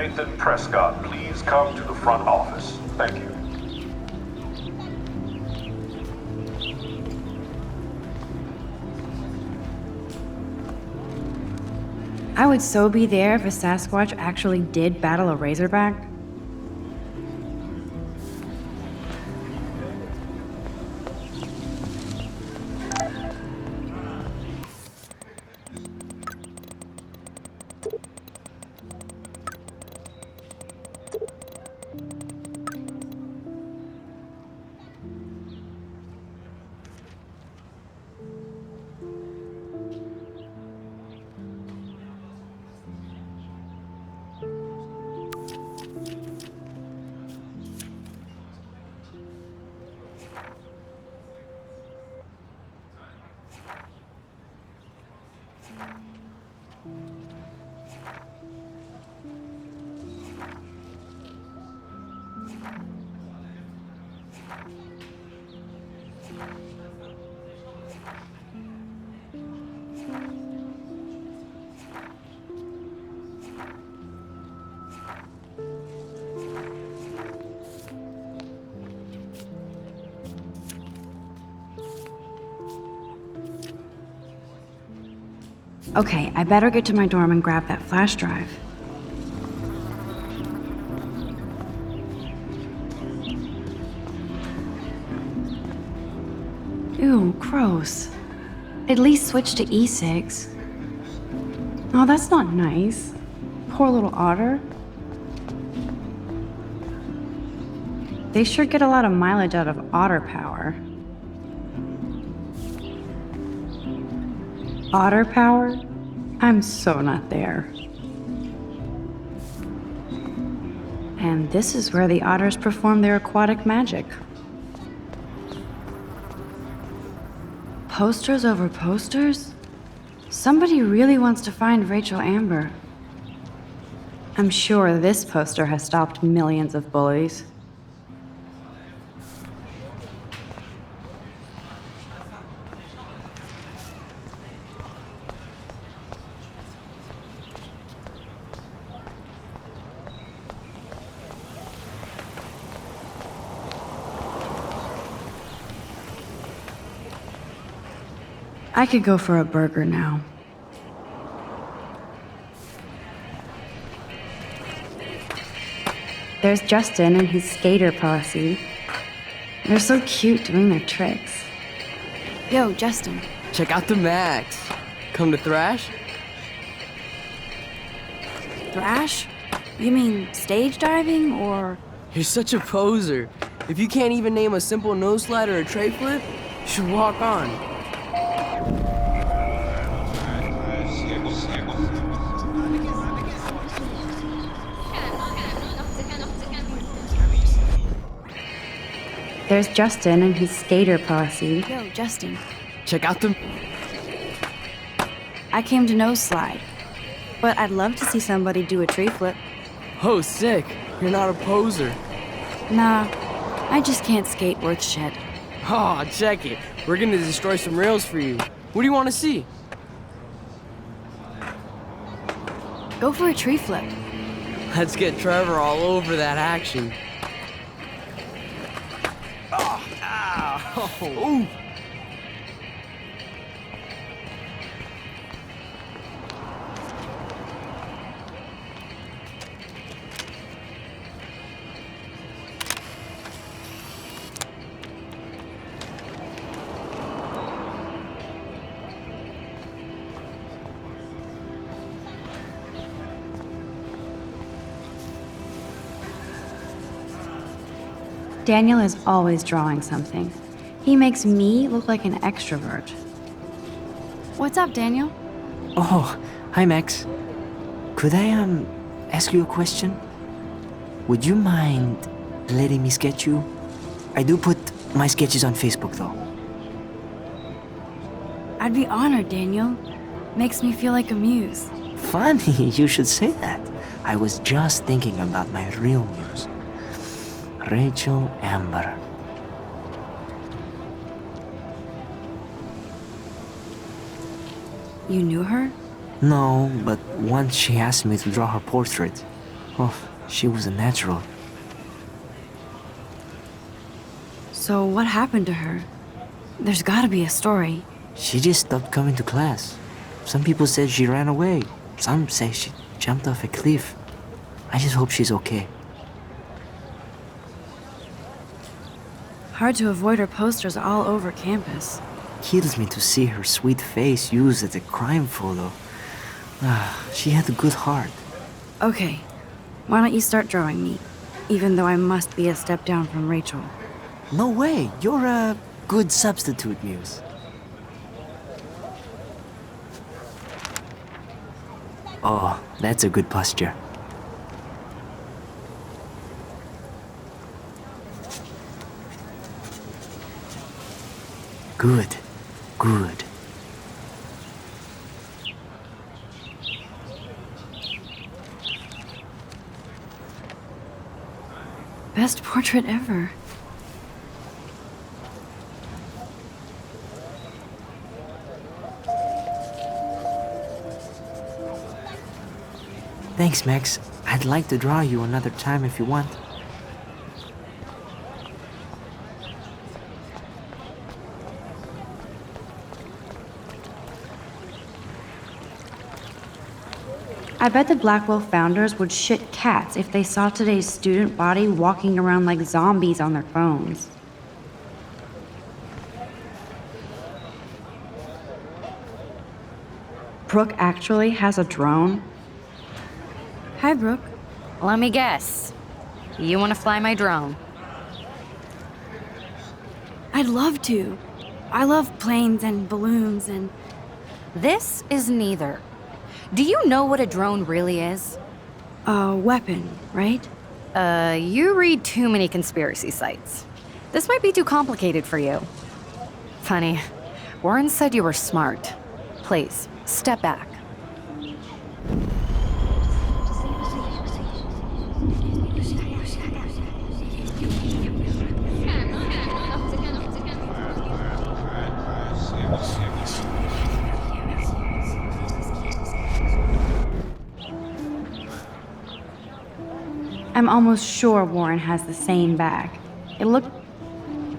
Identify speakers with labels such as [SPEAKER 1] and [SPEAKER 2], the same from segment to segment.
[SPEAKER 1] Nathan Prescott, please come to the front office. Thank you.
[SPEAKER 2] I would so be there if a Sasquatch actually did battle a razorback. Okay, I better get to my dorm and grab that flash drive. Ew, gross. At least switch to e-cigs. Oh, that's not nice. Poor little otter. They sure get a lot of mileage out of otter power. Otter power? I'm so not there. And this is where the otters perform their aquatic magic. Posters over posters? Somebody really wants to find Rachel Amber. I'm sure this poster has stopped millions of bullies. I could go for a burger now. There's Justin and his skater posse. They're so cute doing their tricks. Yo, Justin.
[SPEAKER 3] Check out the Max. Come to thrash?
[SPEAKER 2] Thrash? You mean stage diving, or...?
[SPEAKER 3] You're such a poser. If you can't even name a simple nose slide or a tray flip, you should walk on.
[SPEAKER 2] There's Justin and his skater posse. Yo, Justin.
[SPEAKER 3] Check out the...
[SPEAKER 2] I came to nose slide, but I'd love to see somebody do a tree flip.
[SPEAKER 3] Oh, sick. You're not a poser.
[SPEAKER 2] Nah, I just can't skate worth shit.
[SPEAKER 3] Oh, check it. We're gonna destroy some rails for you. What do you want to see?
[SPEAKER 2] Go for a tree flip.
[SPEAKER 3] Let's get Trevor all over that action. Oh, ow. Ooh.
[SPEAKER 2] Daniel is always drawing something. He makes me look like an extrovert. What's up, Daniel?
[SPEAKER 4] Oh, hi Max. Could I, ask you a question? Would you mind letting me sketch you? I do put my sketches on Facebook, though.
[SPEAKER 2] I'd be honored, Daniel. Makes me feel like a muse.
[SPEAKER 4] Funny, you should say that. I was just thinking about my real muse. Rachel Amber.
[SPEAKER 2] You knew her?
[SPEAKER 4] No, but once she asked me to draw her portrait. Oh, she was a natural.
[SPEAKER 2] So what happened to her? There's gotta be a story.
[SPEAKER 4] She just stopped coming to class. Some people said she ran away. Some say she jumped off a cliff. I just hope she's okay.
[SPEAKER 2] Hard to avoid her posters all over campus.
[SPEAKER 4] Kills me to see her sweet face used as a crime photo. She had a good heart.
[SPEAKER 2] Okay, why don't you start drawing me? Even though I must be a step down from Rachel.
[SPEAKER 4] No way, you're a good substitute, Muse. Oh, that's a good posture. Good, good.
[SPEAKER 2] Best portrait ever.
[SPEAKER 4] Thanks, Max. I'd like to draw you another time if you want.
[SPEAKER 2] I bet the Blackwell founders would shit cats if they saw today's student body walking around like zombies on their phones. Brooke actually has a drone? Hi, Brooke.
[SPEAKER 5] Let me guess. You want to fly my drone?
[SPEAKER 2] I'd love to. I love planes and balloons and...
[SPEAKER 5] This is neither. Do you know what a drone really is?
[SPEAKER 2] a weapon, right?
[SPEAKER 5] You read too many conspiracy sites. This might be too complicated for you. Funny, Warren said you were smart. Please, step back.
[SPEAKER 2] I'm almost sure Warren has the same bag. It looked...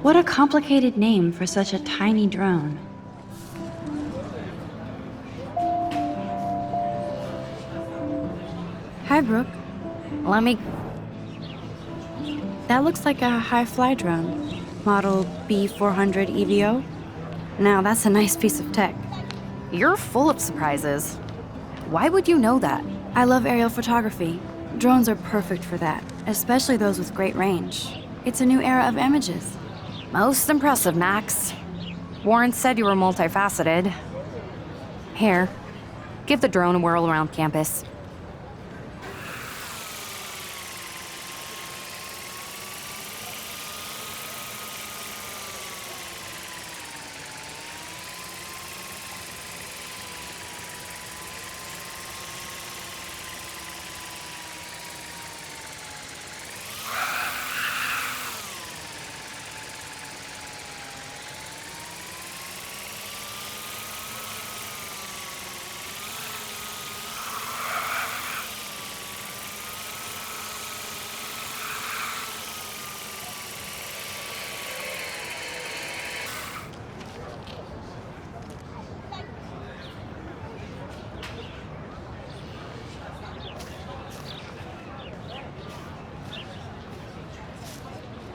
[SPEAKER 2] What a complicated name for such a tiny drone. Hi, Brooke.
[SPEAKER 5] Let me...
[SPEAKER 2] That looks like a high-fly drone. Model B400 EVO. Now, that's a nice piece of tech.
[SPEAKER 5] You're full of surprises. Why would you know that?
[SPEAKER 2] I love aerial photography. Drones are perfect for that, especially those with great range. It's a new era of images.
[SPEAKER 5] Most impressive, Max. Warren said you were multifaceted. Here, give the drone a whirl around campus.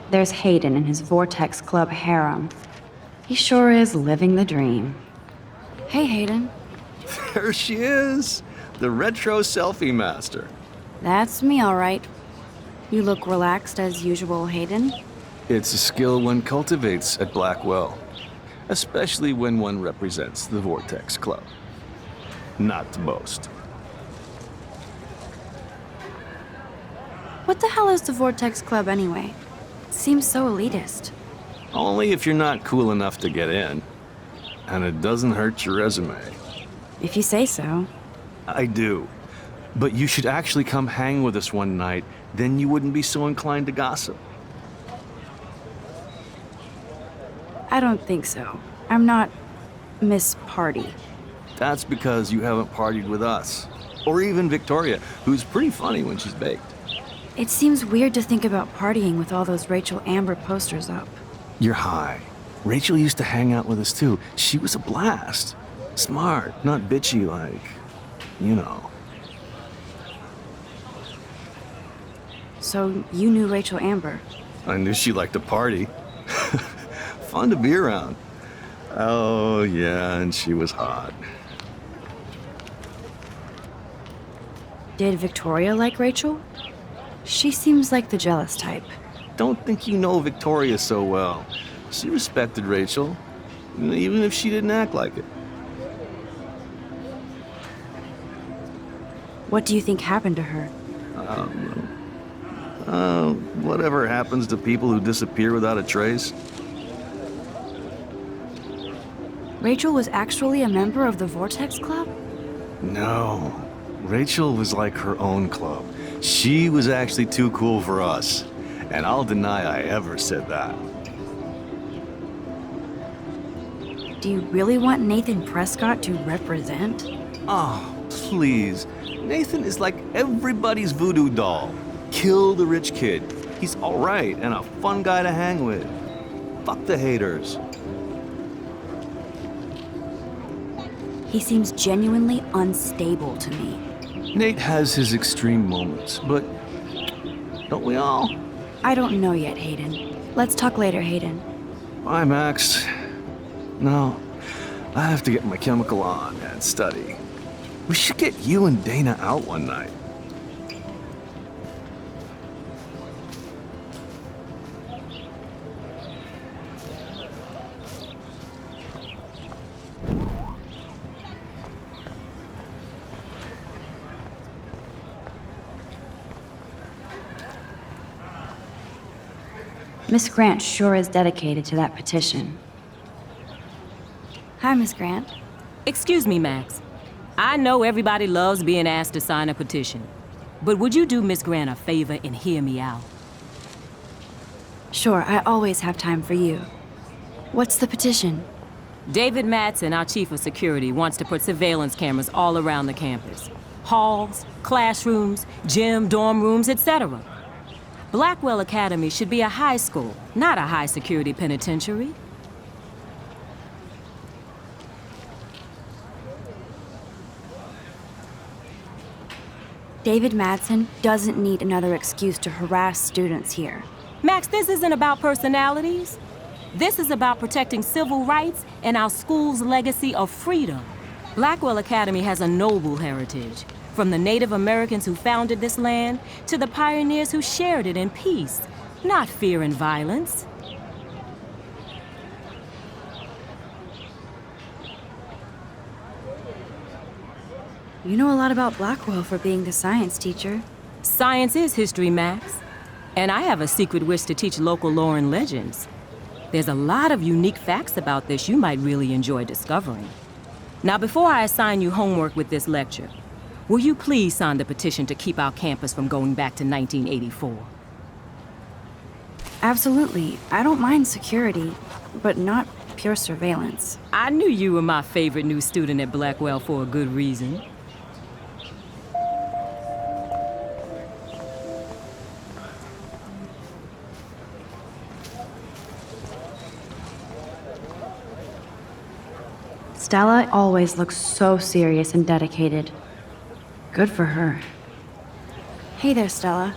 [SPEAKER 2] There's Hayden in his Vortex Club harem. He sure is living the dream. Hey, Hayden.
[SPEAKER 6] There she is, the retro selfie master.
[SPEAKER 2] That's me, all right. You look relaxed as usual, Hayden.
[SPEAKER 6] It's a skill one cultivates at Blackwell, especially when one represents the Vortex Club. Not to boast.
[SPEAKER 2] What the hell is the Vortex Club anyway? Seems so elitist.
[SPEAKER 6] Only if you're not cool enough to get in. And it doesn't hurt your resume.
[SPEAKER 2] If you say so.
[SPEAKER 6] I do. But you should actually come hang with us one night, then you wouldn't be so inclined to gossip.
[SPEAKER 2] I don't think so. I'm not Miss Party.
[SPEAKER 6] That's because you haven't partied with us. Or even Victoria, who's pretty funny when she's baked.
[SPEAKER 2] It seems weird to think about partying with all those Rachel Amber posters up.
[SPEAKER 6] You're high. Rachel used to hang out with us too. She was a blast. Smart, not bitchy like, you know.
[SPEAKER 2] So you knew Rachel Amber?
[SPEAKER 6] I knew she liked to party. Fun to be around. Oh, yeah, and she was hot.
[SPEAKER 2] Did Victoria like Rachel? She seems like the jealous type.
[SPEAKER 6] Don't think you know Victoria so well. She respected Rachel, even if she didn't act like it.
[SPEAKER 2] What do you think happened to her?
[SPEAKER 6] Whatever happens to people who disappear without a trace.
[SPEAKER 2] Rachel was actually a member of the Vortex Club?
[SPEAKER 6] No. Rachel was like her own club. She was actually too cool for us. And I'll deny I ever said that.
[SPEAKER 2] Do you really want Nathan Prescott to represent?
[SPEAKER 6] Oh, please. Nathan is like everybody's voodoo doll. Kill the rich kid. He's all right and a fun guy to hang with. Fuck the haters.
[SPEAKER 2] He seems genuinely unstable to me.
[SPEAKER 6] Nate has his extreme moments, but don't we all?
[SPEAKER 2] I don't know yet, Hayden. Let's talk later, Hayden.
[SPEAKER 6] Bye, Max. No, I have to get my chemical on and study. We should get you and Dana out one night.
[SPEAKER 2] Miss Grant sure is dedicated to that petition. Hi, Miss Grant.
[SPEAKER 7] Excuse me, Max. I know everybody loves being asked to sign a petition, but would you do Miss Grant a favor and hear me out?
[SPEAKER 2] Sure, I always have time for you. What's the petition?
[SPEAKER 7] David Madsen, our chief of security, wants to put surveillance cameras all around the campus. Halls, classrooms, gym, dorm rooms, etc. Blackwell Academy should be a high school, not a high-security penitentiary.
[SPEAKER 2] David Madsen doesn't need another excuse to harass students here.
[SPEAKER 7] Max, this isn't about personalities. This is about protecting civil rights and our school's legacy of freedom. Blackwell Academy has a noble heritage, from the Native Americans who founded this land to the pioneers who shared it in peace, not fear and violence.
[SPEAKER 2] You know a lot about Blackwell for being the science teacher.
[SPEAKER 7] Science is history, Max. And I have a secret wish to teach local lore and legends. There's a lot of unique facts about this you might really enjoy discovering. Now, before I assign you homework with this lecture, will you please sign the petition to keep our campus from going back to 1984?
[SPEAKER 2] Absolutely. I don't mind security, but not pure surveillance.
[SPEAKER 7] I knew you were my favorite new student at Blackwell for a good reason.
[SPEAKER 2] Stella always looks so serious and dedicated. Good for her. Hey there, Stella.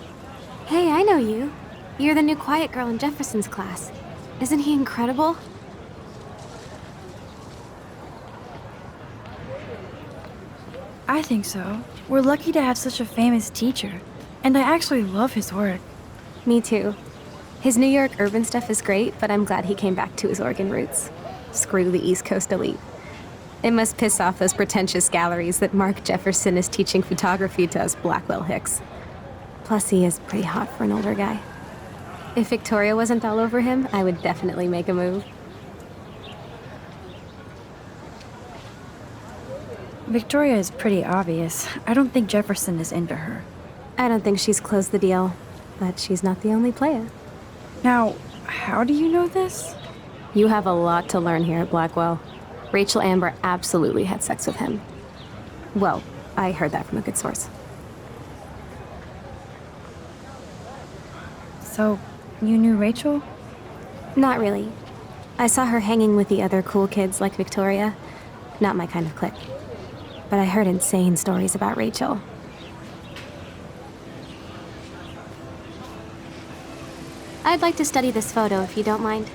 [SPEAKER 8] Hey, I know you. You're the new quiet girl in Jefferson's class. Isn't he incredible?
[SPEAKER 2] I think so. We're lucky to have such a famous teacher. And I actually love his work.
[SPEAKER 8] Me too. His New York urban stuff is great, but I'm glad he came back to his Oregon roots. Screw the East Coast elite. It must piss off those pretentious galleries that Mark Jefferson is teaching photography to us Blackwell hicks. Plus, he is pretty hot for an older guy. If Victoria wasn't all over him, I would definitely make a move.
[SPEAKER 2] Victoria is pretty obvious. I don't think Jefferson is into her.
[SPEAKER 8] I don't think she's closed the deal, but she's not the only player.
[SPEAKER 2] Now, how do you know this?
[SPEAKER 8] You have a lot to learn here at Blackwell. Rachel Amber absolutely had sex with him. Well, I heard that from a good source.
[SPEAKER 2] So, you knew Rachel?
[SPEAKER 8] Not really. I saw her hanging with the other cool kids like Victoria. Not my kind of clique. But I heard insane stories about Rachel. I'd like to study this photo if you don't mind.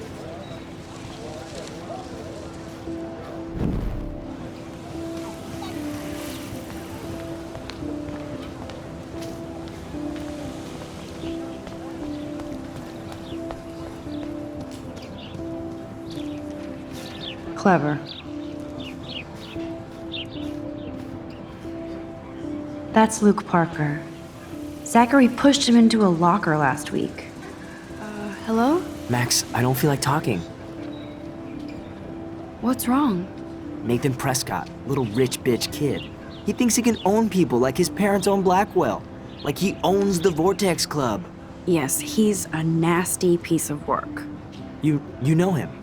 [SPEAKER 2] Clever. That's Luke Parker. Zachary pushed him into a locker last week. Hello?
[SPEAKER 4] Max, I don't feel like talking.
[SPEAKER 2] What's wrong?
[SPEAKER 4] Nathan Prescott, little rich bitch kid. He thinks he can own people like his parents own Blackwell. Like he owns the Vortex Club.
[SPEAKER 2] Yes, he's a nasty piece of work.
[SPEAKER 4] You know him?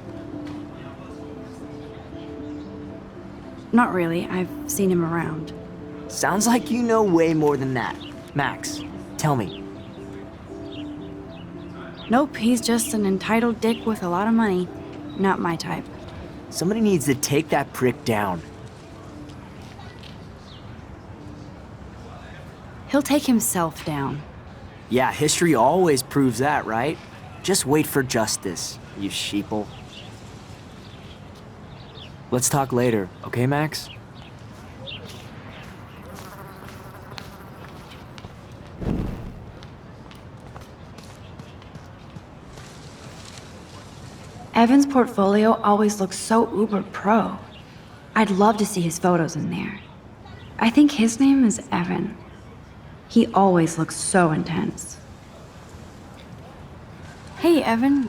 [SPEAKER 2] Not really. I've seen him around.
[SPEAKER 4] Sounds like you know way more than that. Max, tell me.
[SPEAKER 2] Nope, he's just an entitled dick with a lot of money. Not my type.
[SPEAKER 4] Somebody needs to take that prick down.
[SPEAKER 2] He'll take himself down.
[SPEAKER 4] Yeah, history always proves that, right? Just wait for justice, you sheeple. Let's talk later, okay, Max?
[SPEAKER 2] Evan's portfolio always looks so uber pro. I'd love to see his photos in there. I think his name is Evan. He always looks so intense. Hey, Evan.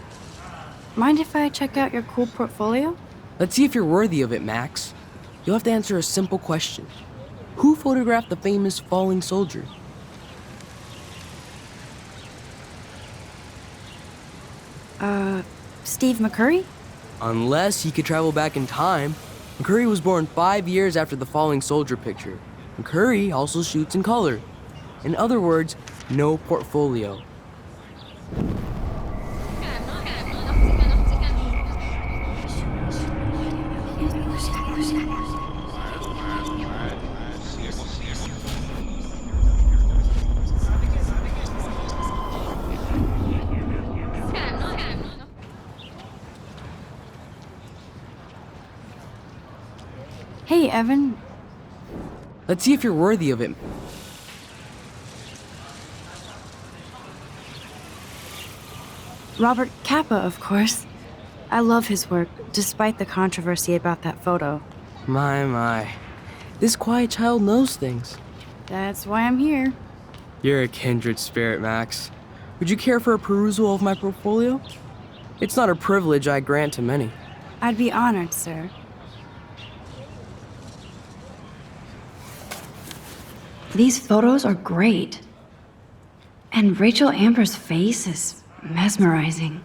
[SPEAKER 2] Mind if I check out your cool portfolio?
[SPEAKER 3] Let's see if you're worthy of it, Max. You'll have to answer a simple question. Who photographed the famous falling soldier?
[SPEAKER 2] Steve McCurry?
[SPEAKER 3] Unless he could travel back in time. McCurry was born 5 years after the falling soldier picture. McCurry also shoots in color. In other words, no portfolio.
[SPEAKER 2] Hey, Evan.
[SPEAKER 3] Let's see if you're worthy of it.
[SPEAKER 2] Robert Capa, of course. I love his work, despite the controversy about that photo.
[SPEAKER 3] My. This quiet child knows things.
[SPEAKER 2] That's why I'm here.
[SPEAKER 3] You're a kindred spirit, Max. Would you care for a perusal of my portfolio? It's not a privilege I grant to many.
[SPEAKER 2] I'd be honored, sir. These photos are great. And Rachel Amber's face is mesmerizing.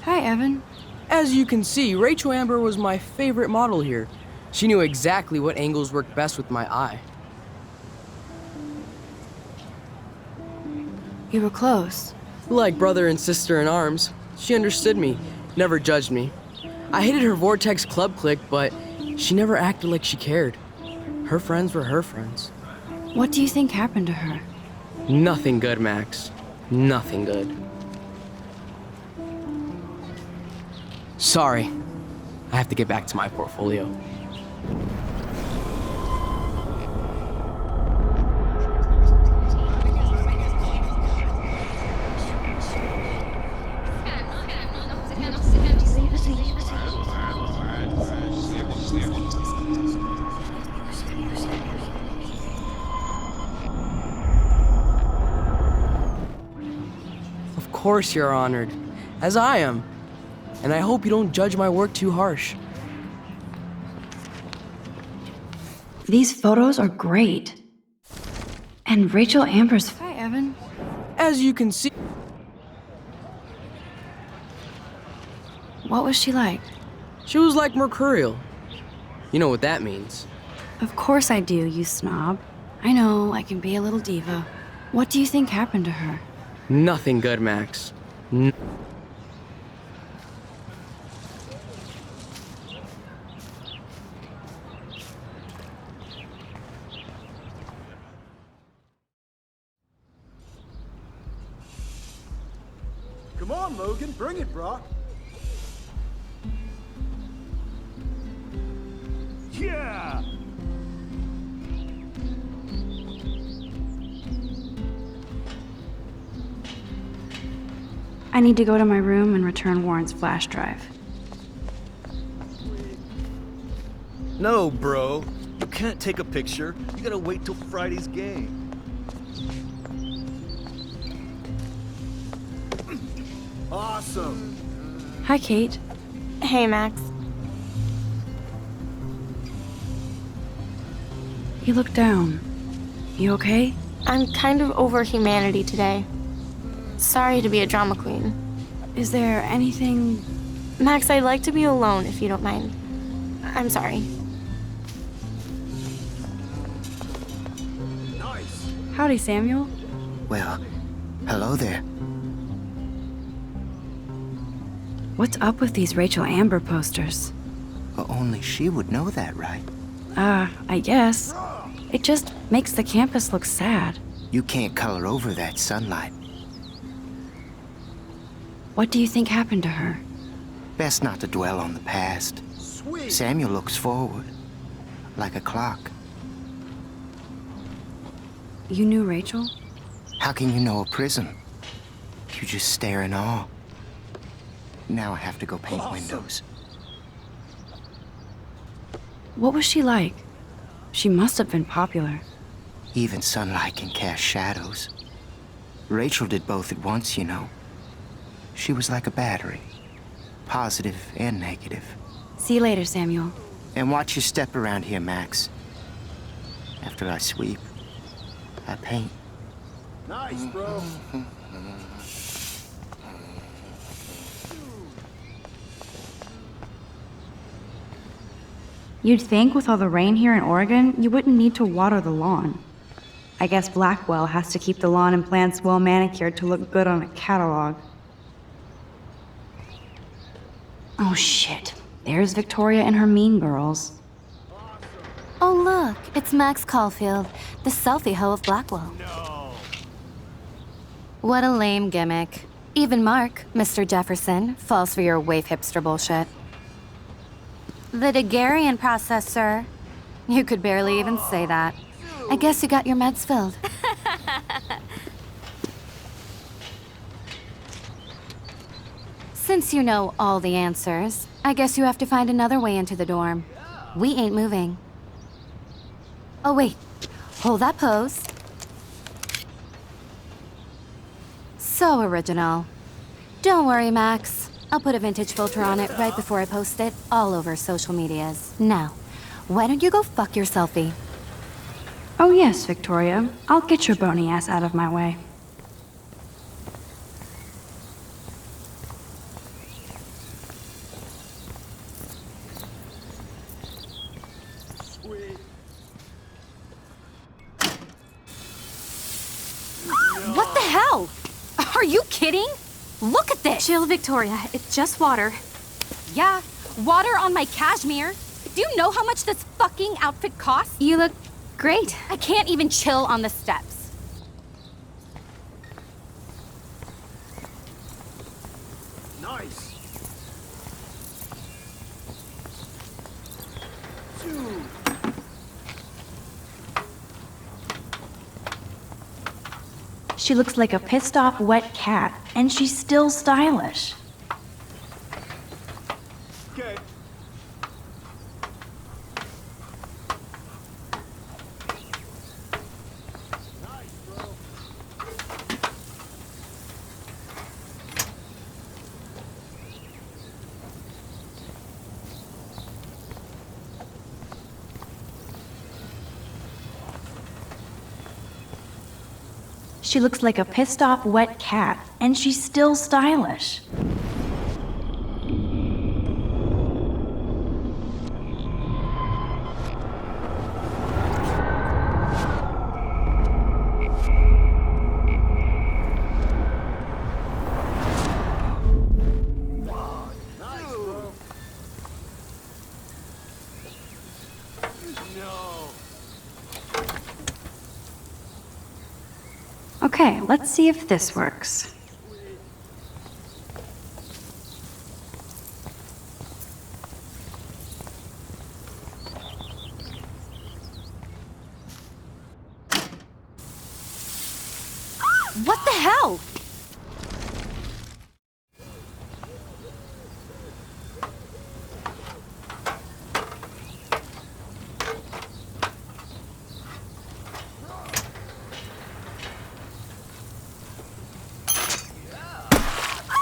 [SPEAKER 2] Hi, Evan.
[SPEAKER 3] As you can see, Rachel Amber was my favorite model here. She knew exactly what angles worked best with my eye.
[SPEAKER 2] You were close.
[SPEAKER 3] Like brother and sister in arms, she understood me, never judged me. I hated her Vortex Club clique, but she never acted like she cared. Her friends were her friends.
[SPEAKER 2] What do you think happened to her?
[SPEAKER 3] Nothing good, Max. Nothing good. Sorry. I have to get back to my portfolio. Of course you're honored, as I am. And I hope you don't judge my work too harsh.
[SPEAKER 2] These photos are great. And Rachel Amber's... Hi, Evan.
[SPEAKER 3] As you can see...
[SPEAKER 2] What was she like?
[SPEAKER 3] She was like mercurial. You know what that means.
[SPEAKER 2] Of course I do, you snob. I know, I can be a little diva. What do you think happened to her?
[SPEAKER 3] Nothing good, Max.
[SPEAKER 9] Come on, Logan, bring it, Brock.
[SPEAKER 6] Yeah!
[SPEAKER 2] I need to go to my room and return Warren's flash drive.
[SPEAKER 6] No, bro. You can't take a picture. You gotta wait till Friday's game.
[SPEAKER 9] Awesome.
[SPEAKER 2] Hi, Kate.
[SPEAKER 10] Hey, Max.
[SPEAKER 2] You look down. You okay?
[SPEAKER 10] I'm kind of over humanity today. Sorry to be a drama queen.
[SPEAKER 2] Is there anything...
[SPEAKER 10] Max, I'd like to be alone if you don't mind. I'm sorry.
[SPEAKER 9] Nice.
[SPEAKER 2] Howdy, Samuel.
[SPEAKER 4] Well, hello there.
[SPEAKER 2] What's up with these Rachel Amber posters?
[SPEAKER 4] Only she would know that, right?
[SPEAKER 2] I guess. It just makes the campus look sad.
[SPEAKER 4] You can't color over that sunlight.
[SPEAKER 2] What do you think happened to her?
[SPEAKER 4] Best not to dwell on the past.
[SPEAKER 9] Sweet.
[SPEAKER 4] Samuel looks forward, like a clock.
[SPEAKER 2] You knew Rachel?
[SPEAKER 4] How can you know a prism? You just stare in awe. Now I have to go paint windows.
[SPEAKER 2] What was she like? She must have been popular.
[SPEAKER 4] Even sunlight can cast shadows. Rachel did both at once, you know. She was like a battery, positive and negative.
[SPEAKER 2] See you later, Samuel.
[SPEAKER 4] And watch your step around here, Max. After I sweep, I paint.
[SPEAKER 9] Nice, bro.
[SPEAKER 2] You'd think with all the rain here in Oregon, you wouldn't need to water the lawn. I guess Blackwell has to keep the lawn and plants well manicured to look good on a catalog. Oh shit, there's Victoria and her mean girls.
[SPEAKER 5] Oh, look, it's Max Caulfield, the selfie hoe of Blackwell.
[SPEAKER 6] No.
[SPEAKER 5] What a lame gimmick. Even Mark, Mr. Jefferson, falls for your wave hipster bullshit. The Daguerrean process, sir. You could barely even say that. I guess you got your meds filled. Since you know all the answers, I guess you have to find another way into the dorm. We ain't moving. Oh, wait. Hold that pose. So original. Don't worry, Max. I'll put a vintage filter on it right before I post it all over social medias. Now, why don't you go fuck your selfie?
[SPEAKER 2] Oh yes, Victoria. I'll get your bony ass out of my way.
[SPEAKER 9] Sweet.
[SPEAKER 5] What the hell? Are you kidding? Look at this!
[SPEAKER 10] Chill, Victoria. It's just water.
[SPEAKER 5] Yeah, water on my cashmere. Do you know how much this fucking outfit costs?
[SPEAKER 10] You look great.
[SPEAKER 5] I can't even chill on the steps.
[SPEAKER 9] Nice. Dude.
[SPEAKER 2] She looks like a pissed off wet cat, and she's still stylish.
[SPEAKER 9] Okay. Nice, bro.
[SPEAKER 2] She looks like a pissed off wet cat, and she's still stylish. Okay, let's see if this works.
[SPEAKER 5] What the hell?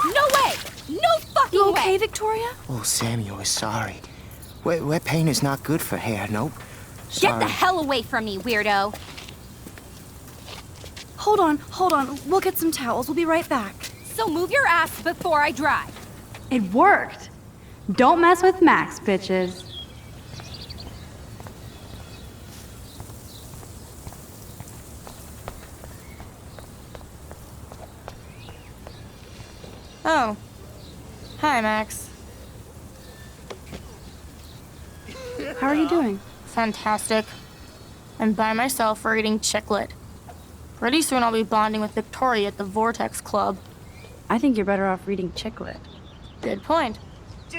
[SPEAKER 5] No way! No fucking
[SPEAKER 2] You
[SPEAKER 5] way!
[SPEAKER 2] okay, Victoria?
[SPEAKER 11] Oh, Samuel is sorry. Wet paint is not good for hair, nope.
[SPEAKER 5] Get
[SPEAKER 11] Sorry.
[SPEAKER 5] the hell away from me, weirdo!
[SPEAKER 2] Hold on. We'll get some towels. We'll be right back.
[SPEAKER 5] So move your ass before I drive.
[SPEAKER 2] It worked. Don't mess with Max, bitches.
[SPEAKER 10] Oh. Hi, Max.
[SPEAKER 2] How are you doing?
[SPEAKER 10] Fantastic. I'm by myself reading Chicklet. Pretty soon I'll be bonding with Victoria at the Vortex Club.
[SPEAKER 2] I think you're better off reading Chicklet.
[SPEAKER 10] Good point.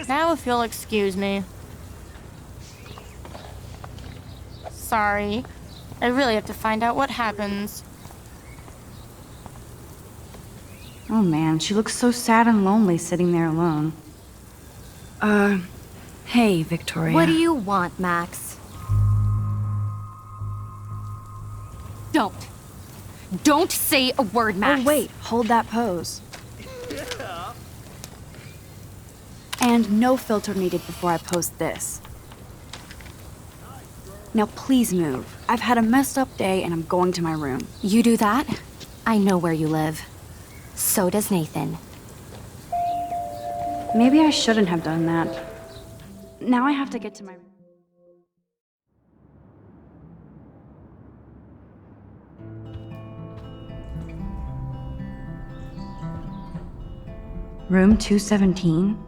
[SPEAKER 10] Now if you'll excuse me. Sorry. I really have to find out what happens.
[SPEAKER 2] Oh man, she looks so sad and lonely sitting there alone. Hey, Victoria.
[SPEAKER 5] What do you want, Max? Don't say a word, Max.
[SPEAKER 2] Oh wait, hold that pose. And no filter needed before I post this. Now please move. I've had a messed up day and I'm going to my room.
[SPEAKER 5] You do that? I know where you live. So does Nathan.
[SPEAKER 2] Maybe I shouldn't have done that. Now I have to get to my room. Room 217?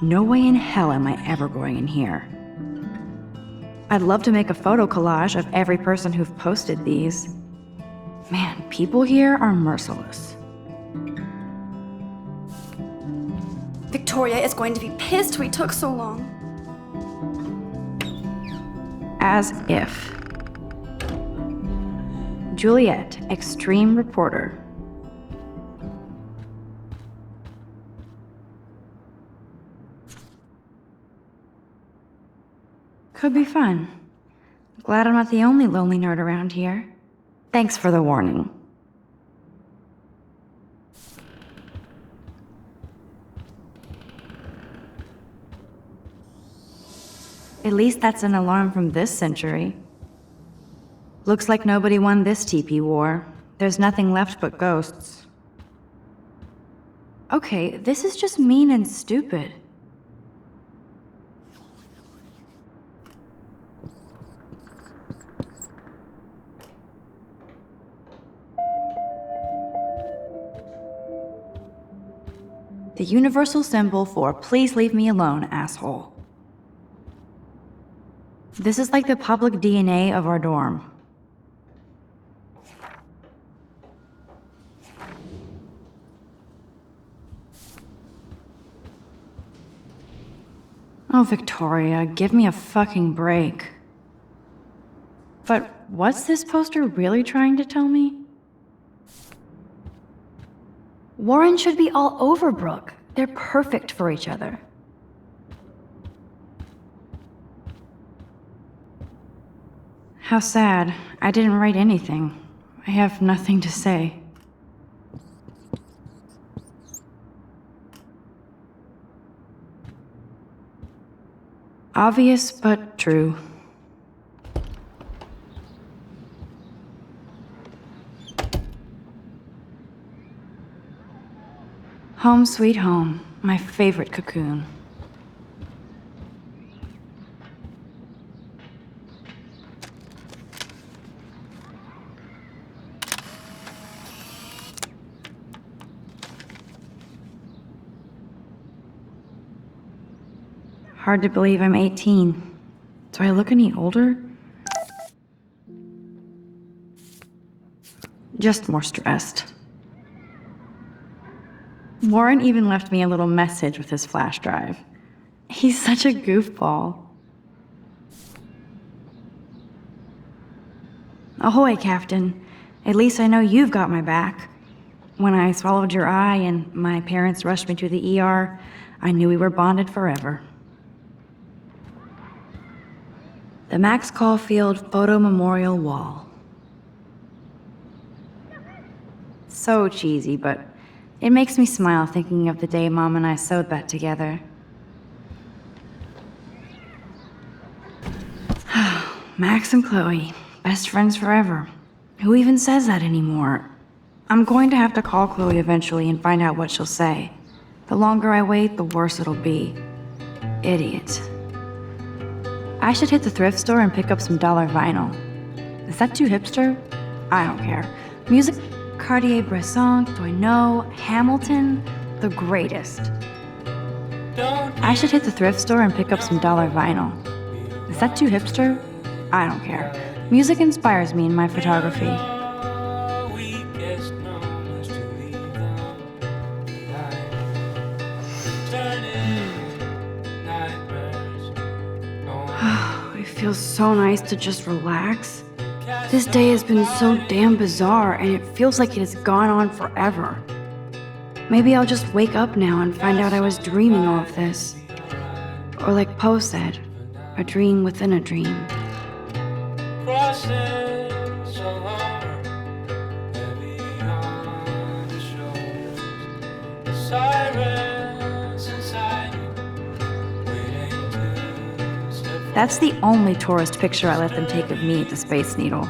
[SPEAKER 2] No way in hell am I ever going in here. I'd love to make a photo collage of every person who've posted these. Man, people here are merciless. Victoria is going to be pissed we took so long. As if. Juliet, extreme reporter. Could be fun. Glad I'm not the only lonely nerd around here. Thanks for the warning. At least that's an alarm from this century. Looks like nobody won this TP war. There's nothing left but ghosts. Okay, this is just mean and stupid. The universal symbol for please leave me alone, asshole. This is like the public DNA of our dorm. Oh, Victoria, give me a fucking break. But what's this poster really trying to tell me? Warren should be all over Brooke. They're perfect for each other. How sad. I didn't write anything. I have nothing to say. Obvious, but true. Home sweet home, my favorite cocoon. Hard to believe I'm 18. Do I look any older? just more stressed. Warren even left me a little message with his flash drive. He's such a goofball. Ahoy, Captain. At least I know you've got my back. When I swallowed your eye and my parents rushed me to the ER, I knew we were bonded forever. The Max Caulfield Photo Memorial Wall. So cheesy, but it makes me smile thinking of the day Mom and I sewed that together. Max and Chloe, best friends forever. Who even says that anymore? I'm going to have to call Chloe eventually and find out what she'll say. The longer I wait, the worse it'll be. Idiot. I should hit the thrift store and pick up some dollar vinyl. Is that too hipster? I don't care. Music, Cartier-Bresson, Doino, Hamilton, the greatest. I should hit the thrift store and pick up some dollar vinyl. Is that too hipster? I don't care. Music inspires me in my photography. It feels so nice to just relax. This day has been so damn bizarre, and it feels like it has gone on forever. Maybe I'll just wake up now and find out I was dreaming all of this. Or like Poe said, a dream within a dream. That's the only tourist picture I let them take of me at the Space Needle.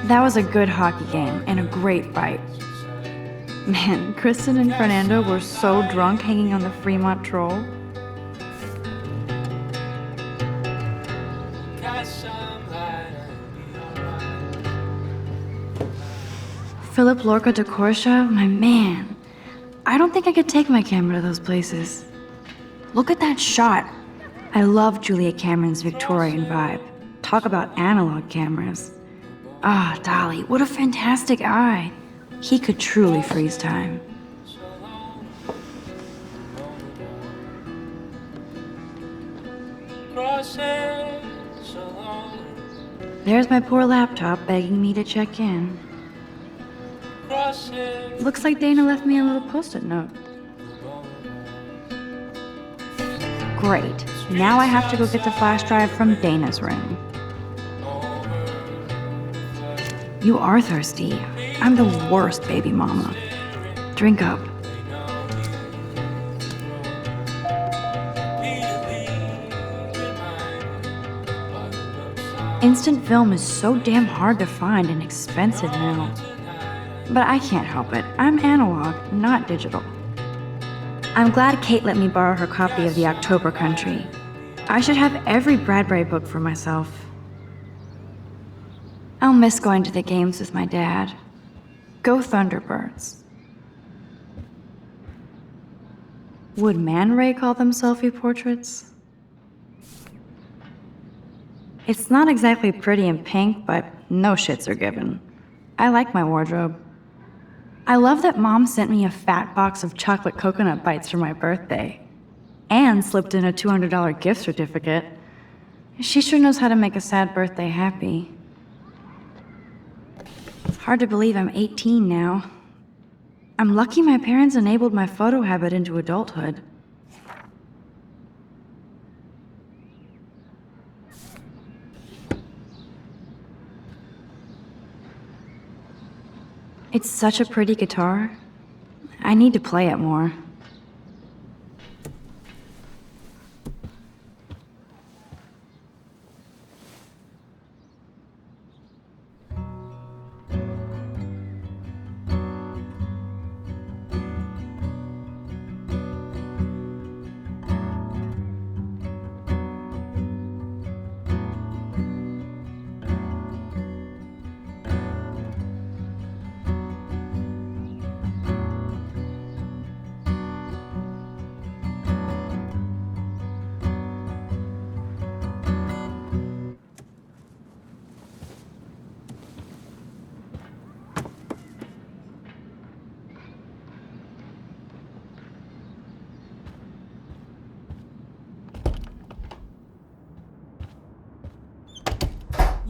[SPEAKER 2] That was a good hockey game and a great fight. Man, Kristen and Fernando were so drunk hanging on the Fremont Troll. Philip Lorca de Corsia, my man. I don't think I could take my camera to those places. Look at that shot. I love Julia Cameron's Victorian vibe. Talk about analog cameras. Ah, Dolly, what a fantastic eye. He could truly freeze time. There's my poor laptop begging me to check in. Looks like Dana left me a little post-it note. Great. Now I have to go get the flash drive from Dana's room. You are thirsty. I'm the worst baby mama. Drink up. Instant film is so damn hard to find and expensive now. But I can't help it. I'm analog, not digital. I'm glad Kate let me borrow her copy of The October Country. I should have every Bradbury book for myself. I'll miss going to the games with my dad. Go Thunderbirds. Would Man Ray call them selfie portraits? It's not exactly pretty and pink, but no shits are given. I like my wardrobe. I love that Mom sent me a fat box of chocolate coconut bites for my birthday. And slipped in a $200 gift certificate. She sure knows how to make a sad birthday happy. Hard to believe I'm 18 now. I'm lucky my parents enabled my photo habit into adulthood. It's such a pretty guitar. I need to play it more.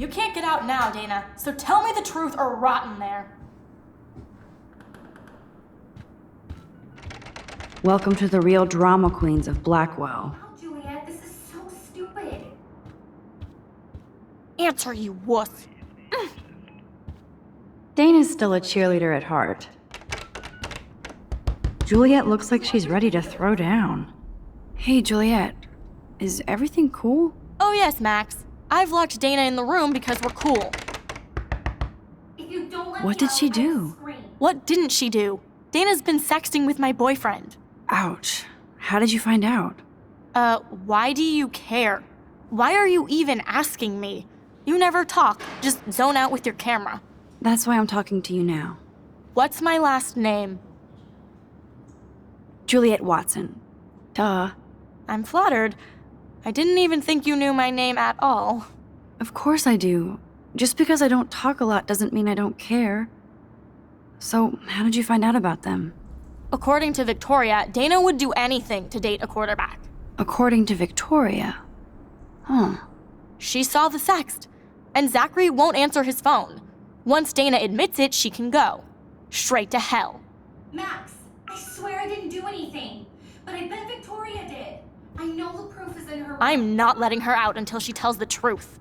[SPEAKER 10] You can't get out now, Dana, so tell me the truth or rot in there.
[SPEAKER 2] Welcome to the real drama queens of Blackwell.
[SPEAKER 12] Oh, Juliet, this is so stupid.
[SPEAKER 10] Answer, you wuss.
[SPEAKER 2] Dana's still a cheerleader at heart. Juliet looks like she's ready to throw down. Hey, Juliet. Is everything cool?
[SPEAKER 10] Oh yes, Max. I've locked Dana in the room because we're cool.
[SPEAKER 12] If you don't let
[SPEAKER 2] What
[SPEAKER 12] me
[SPEAKER 2] did she
[SPEAKER 12] out, I will
[SPEAKER 2] do?
[SPEAKER 12] scream.
[SPEAKER 10] What didn't she do? Dana's been sexting with my boyfriend.
[SPEAKER 2] Ouch. How did you find out?
[SPEAKER 10] Why do you care? Why are you even asking me? You never talk, just zone out with your camera.
[SPEAKER 2] That's why I'm talking to you now.
[SPEAKER 10] What's my last name?
[SPEAKER 2] Juliet Watson. Duh.
[SPEAKER 10] I'm flattered. I didn't even think you knew my name at all.
[SPEAKER 2] Of course I do. Just because I don't talk a lot doesn't mean I don't care. So, how did you find out about them?
[SPEAKER 10] According to Victoria, Dana would do anything to date a quarterback.
[SPEAKER 2] According to Victoria. Huh.
[SPEAKER 10] She saw the sext, and Zachary won't answer his phone. Once Dana admits it, she can go. Straight to hell.
[SPEAKER 12] Max, I swear I didn't do anything. But I bet Victoria did. I know the proof is in her room.
[SPEAKER 10] I'm not letting her out until she tells the truth.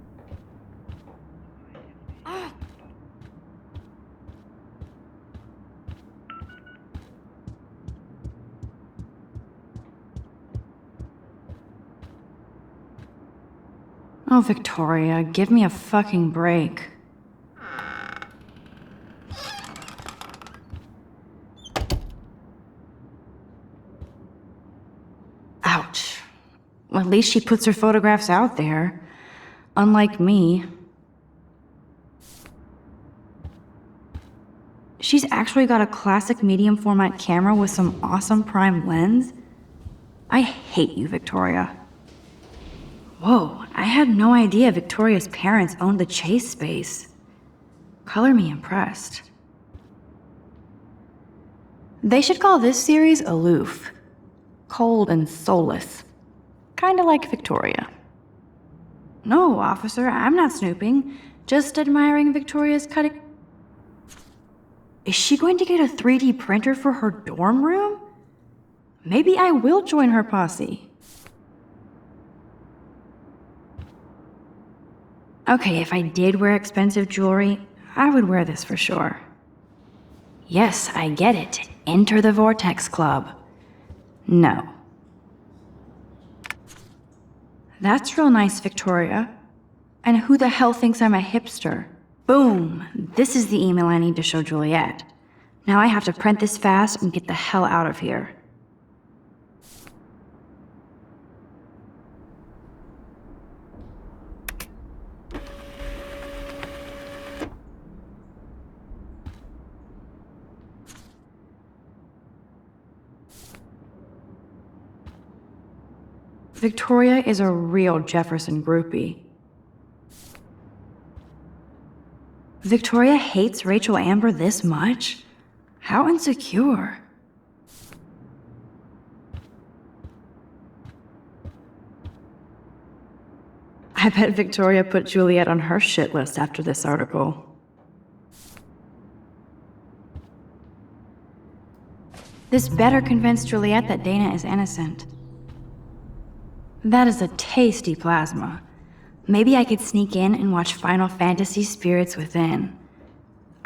[SPEAKER 2] Oh, Victoria, give me a fucking break. Ouch. Well, at least she puts her photographs out there. Unlike me. She's actually got a classic medium format camera with some awesome prime lens. I hate you, Victoria. Whoa, I had no idea Victoria's parents owned the Chase space. Color me impressed. They should call this series Aloof. Cold and soulless. Kinda like Victoria. No, officer, I'm not snooping. Just admiring Victoria's cutting. Is she going to get a 3D printer for her dorm room? Maybe I will join her posse. Okay, if I did wear expensive jewelry, I would wear this for sure. Yes, I get it. Enter the Vortex Club. No. That's real nice, Victoria. And who the hell thinks I'm a hipster? Boom! This is the email I need to show Juliet. Now I have to print this fast and get the hell out of here. Victoria is a real Jefferson groupie. Victoria hates Rachel Amber this much? How insecure. I bet Victoria put Juliet on her shit list after this article. This better convince Juliet that Dana is innocent. That is a tasty plasma. Maybe I could sneak in and watch Final Fantasy Spirits Within.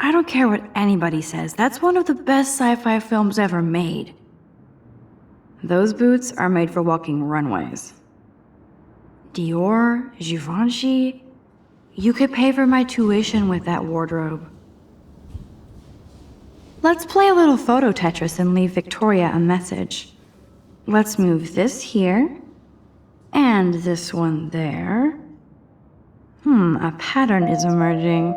[SPEAKER 2] I don't care what anybody says, that's one of the best sci-fi films ever made. Those boots are made for walking runways. Dior, Givenchy, you could pay for my tuition with that wardrobe. Let's play a little photo Tetris and leave Victoria a message. Let's move this here. And this one there. A pattern is emerging.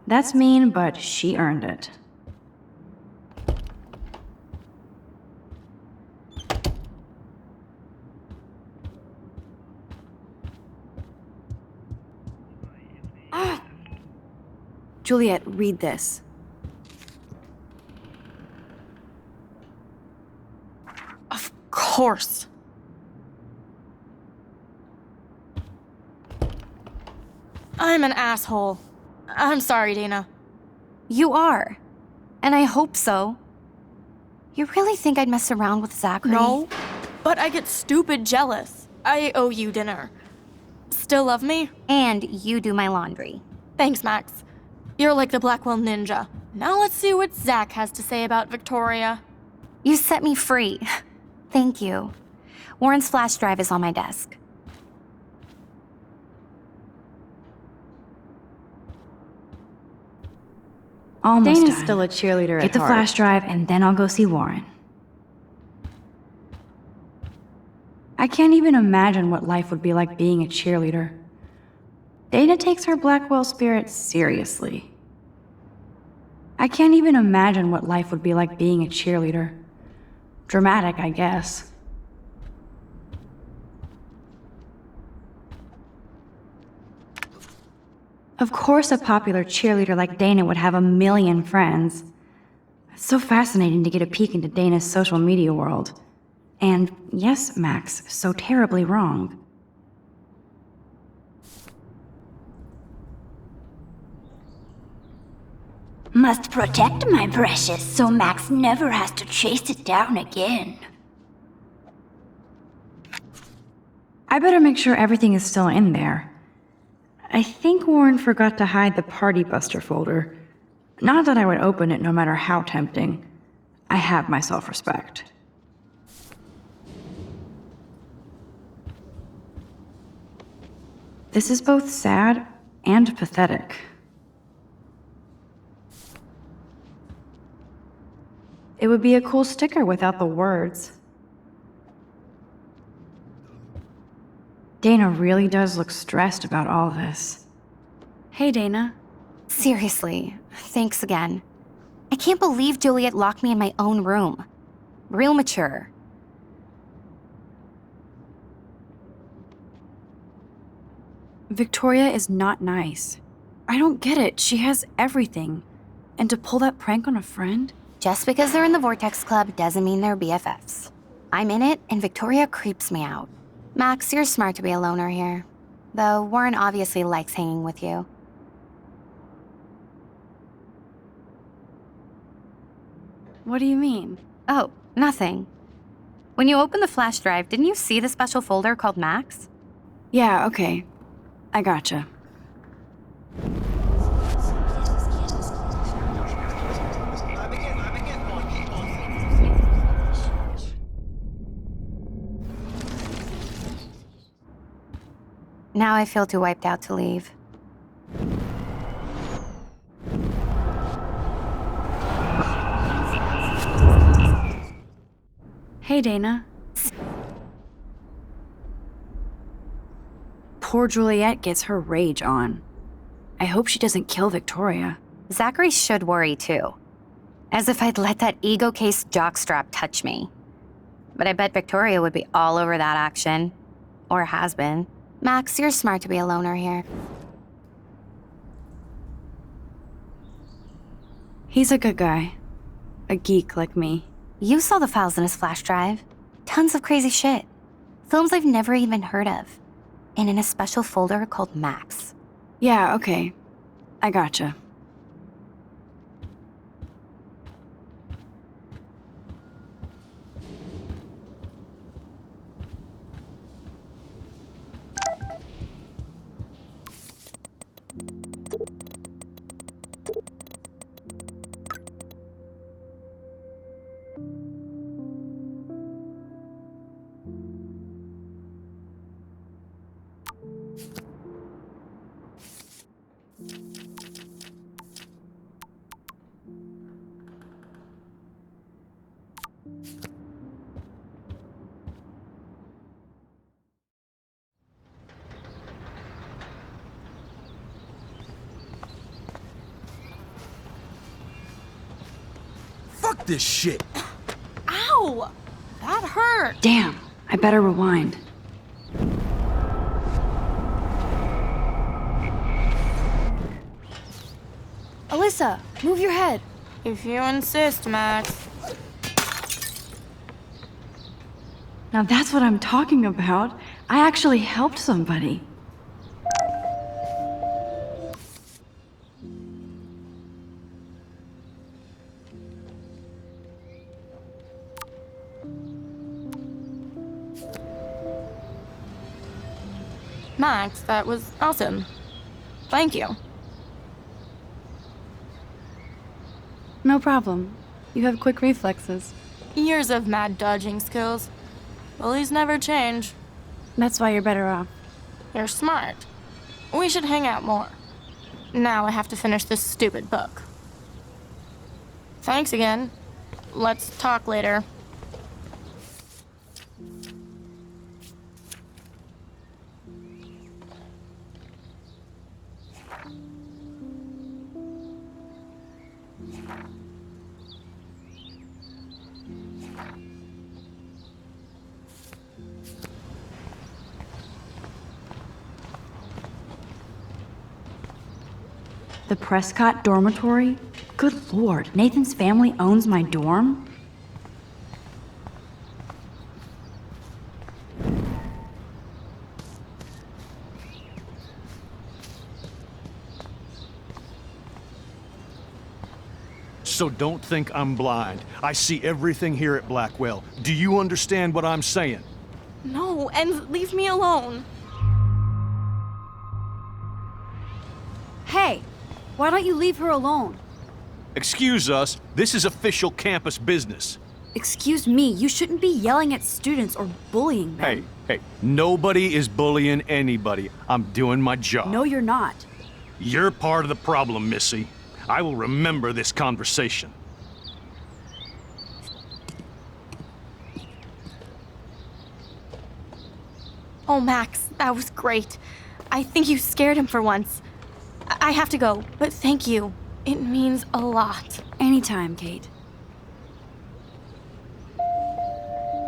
[SPEAKER 2] That's mean, but she earned it. Juliet, read this.
[SPEAKER 10] Of course. I'm an asshole. I'm sorry, Dana.
[SPEAKER 5] You are. And I hope so. You really think I'd mess around with Zachary?
[SPEAKER 10] No, but I get stupid jealous. I owe you dinner. Still love me?
[SPEAKER 5] And you do my laundry.
[SPEAKER 10] Thanks, Max. You're like the Blackwell Ninja. Now let's see what Zach has to say about Victoria.
[SPEAKER 5] You set me free. Thank you. Warren's flash drive is on my desk.
[SPEAKER 2] Almost
[SPEAKER 8] Dana's
[SPEAKER 2] done.
[SPEAKER 8] still a cheerleader
[SPEAKER 2] Get
[SPEAKER 8] at
[SPEAKER 2] the
[SPEAKER 8] heart.
[SPEAKER 2] flash drive, and then I'll go see Warren. I can't even imagine what life would be like being a cheerleader. Dana takes her Blackwell spirit seriously. I can't even imagine what life would be like being a cheerleader. Dramatic, I guess. Of course a popular cheerleader like Dana would have a million friends. It's so fascinating to get a peek into Dana's social media world. And yes, Max, so terribly wrong.
[SPEAKER 12] Must protect my precious so Max never has to chase it down again.
[SPEAKER 2] I better make sure everything is still in there. I think Warren forgot to hide the Party Buster folder. Not that I would open it no matter how tempting. I have my self-respect. This is both sad and pathetic. It would be a cool sticker without the words. Dana really does look stressed about all this. Hey, Dana.
[SPEAKER 5] Seriously, thanks again. I can't believe Juliet locked me in my own room. Real mature.
[SPEAKER 2] Victoria is not nice. I don't get it. She has everything. And to pull that prank on a friend?
[SPEAKER 5] Just because they're in the Vortex Club doesn't mean they're BFFs. I'm in it, and Victoria creeps me out. Max, you're smart to be a loner here. Though Warren obviously likes hanging with you.
[SPEAKER 2] What do you mean?
[SPEAKER 5] Oh, nothing. When you opened the flash drive, didn't you see the special folder called Max?
[SPEAKER 2] Yeah, okay. I gotcha.
[SPEAKER 5] Now I feel too wiped out to leave.
[SPEAKER 2] Hey, Dana. Poor Juliet gets her rage on. I hope she doesn't kill Victoria.
[SPEAKER 5] Zachary should worry too. As if I'd let that ego-cased jockstrap touch me. But I bet Victoria would be all over that action. Or has been. Max, you're smart to be a loner here.
[SPEAKER 2] He's a good guy. A geek like me.
[SPEAKER 5] You saw the files in his flash drive. Tons of crazy shit. Films I've never even heard of. And in a special folder called Max.
[SPEAKER 2] Yeah, okay. I gotcha.
[SPEAKER 13] Fuck this shit!
[SPEAKER 10] Ow! That hurt!
[SPEAKER 2] Damn, I better rewind. Alyssa, move your head.
[SPEAKER 10] If you insist, Max.
[SPEAKER 2] Now that's what I'm talking about. I actually helped somebody.
[SPEAKER 10] Max, that was awesome. Thank you.
[SPEAKER 2] No problem. You have quick reflexes.
[SPEAKER 10] Years of mad dodging skills. Bullies never change.
[SPEAKER 2] That's why you're better off.
[SPEAKER 10] You're smart. We should hang out more. Now I have to finish this stupid book. Thanks again. Let's talk later.
[SPEAKER 2] The Prescott dormitory? Good lord, Nathan's family owns my dorm?
[SPEAKER 9] So don't think I'm blind. I see everything here at Blackwell. Do you understand what I'm saying?
[SPEAKER 10] No, and leave me alone.
[SPEAKER 2] Hey, why don't you leave her alone?
[SPEAKER 9] Excuse us, this is official campus business.
[SPEAKER 2] Excuse me, you shouldn't be yelling at students or bullying them.
[SPEAKER 9] Hey, nobody is bullying anybody. I'm doing my job.
[SPEAKER 2] No, you're not.
[SPEAKER 9] You're part of the problem, Missy. I will remember this conversation.
[SPEAKER 10] Oh, Max, that was great. I think you scared him for once. I have to go, but thank you. It means a lot.
[SPEAKER 2] Anytime, Kate.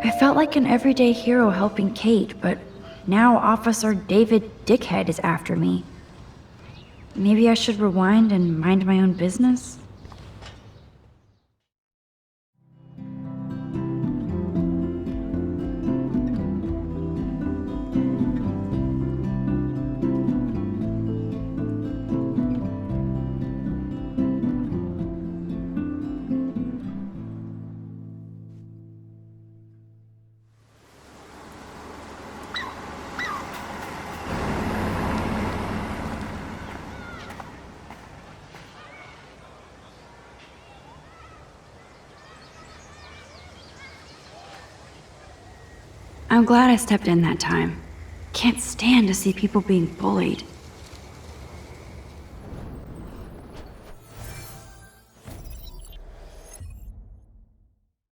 [SPEAKER 2] I felt like an everyday hero helping Kate, but now Officer David Dickhead is after me. Maybe I should rewind and mind my own business? I'm glad I stepped in that time. Can't stand to see people being bullied.